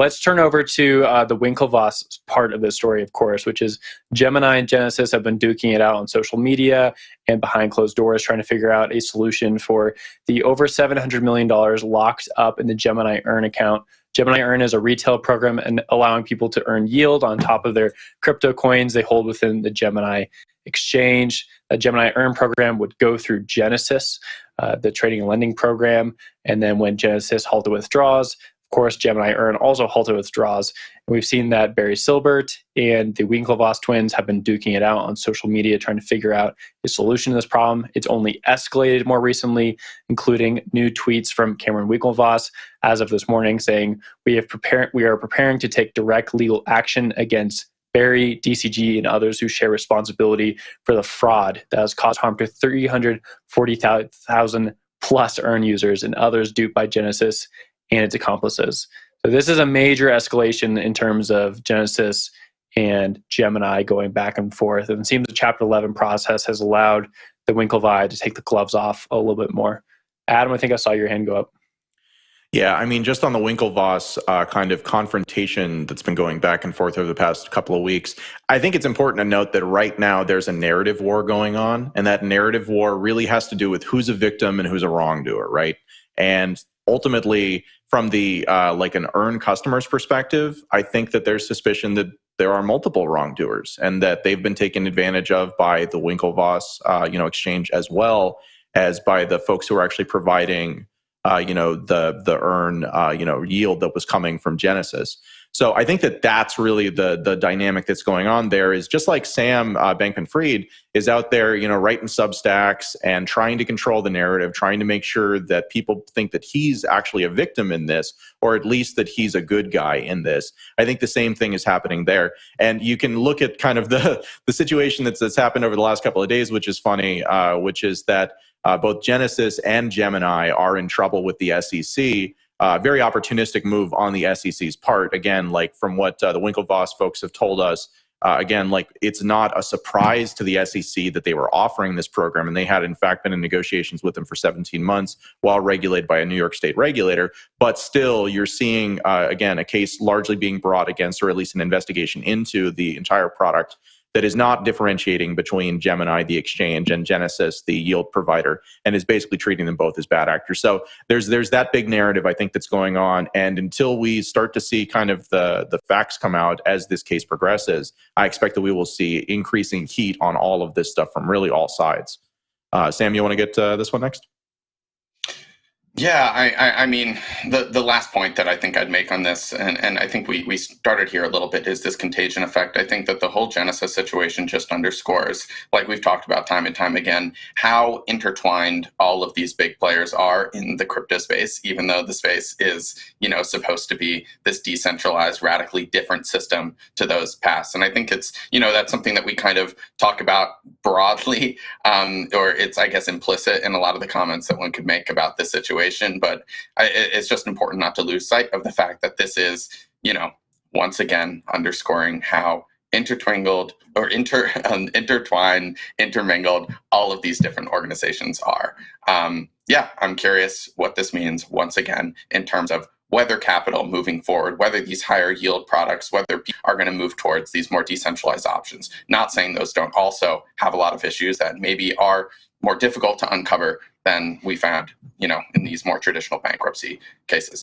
let's turn over to the Winklevoss part of the story, of course, which is Gemini and Genesis have been duking it out on social media and behind closed doors, trying to figure out a solution for the over $700 million locked up in the Gemini Earn account. Gemini Earn is a retail program and allowing people to earn yield on top of their crypto coins they hold within the Gemini exchange. A Gemini Earn program would go through Genesis, the trading and lending program. And then when Genesis halted withdrawals, of course, Gemini Earn also halted withdrawals. And we've seen that Barry Silbert and the Winklevoss twins have been duking it out on social media, trying to figure out a solution to this problem. It's only escalated more recently, including new tweets from Cameron Winklevoss as of this morning saying, we are preparing to take direct legal action against Barry, DCG, and others who share responsibility for the fraud that has caused harm to 340,000 plus Earn users and others duped by Genesis and its accomplices. So this is a major escalation in terms of Genesis and Gemini going back and forth. And it seems the Chapter 11 process has allowed the Winklevi to take the gloves off a little bit more. Adam, I think I saw your hand go up. Yeah, I mean, just on the Winklevoss kind of confrontation that's been going back and forth over the past couple of weeks, I think it's important to note that right now there's a narrative war going on, and that narrative war really has to do with who's a victim and who's a wrongdoer, right? And ultimately, from the like an Earn customer's perspective, I think that there's suspicion that there are multiple wrongdoers and that they've been taken advantage of by the Winklevoss exchange, as well as by the folks who are actually providing the Earn yield that was coming from Genesis. So I think that that's really the dynamic that's going on there. Is just like Sam Bankman-Fried is out there, writing Substacks and trying to control the narrative, trying to make sure that people think that he's actually a victim in this, or at least that he's a good guy in this. I think the same thing is happening there. And you can look at kind of the situation that's happened over the last couple of days, which is funny, which is that both Genesis and Gemini are in trouble with the SEC. Very opportunistic move on the SEC's part. Again, like from what the Winklevoss folks have told us, again, like it's not a surprise to the SEC that they were offering this program. And they had, in fact, been in negotiations with them for 17 months while regulated by a New York State regulator. But still, you're seeing, again, a case largely being brought against, or at least an investigation into the entire product that is not differentiating between Gemini, the exchange, and Genesis, the yield provider, and is basically treating them both as bad actors. So there's that big narrative, I think, that's going on. And until we start to see kind of the facts come out as this case progresses, I expect that we will see increasing heat on all of this stuff from really all sides. Sam, you want to get this one next? Yeah, I mean, the last point that I think I'd make on this, and I think we started here a little bit, is this contagion effect. I think that the whole Genesis situation just underscores, like we've talked about time and time again, how intertwined all of these big players are in the crypto space, even though the space is, supposed to be this decentralized, radically different system to those past. And I think it's, that's something that we kind of talk about broadly, or it's, I guess, implicit in a lot of the comments that one could make about this situation. But it's just important not to lose sight of the fact that this is, once again, underscoring how intertwined, intermingled all of these different organizations are. I'm curious what this means, once again, in terms of whether capital moving forward, whether these higher yield products, whether people are going to move towards these more decentralized options. Not saying those don't also have a lot of issues that maybe are more difficult to uncover than we found, in these more traditional bankruptcy cases.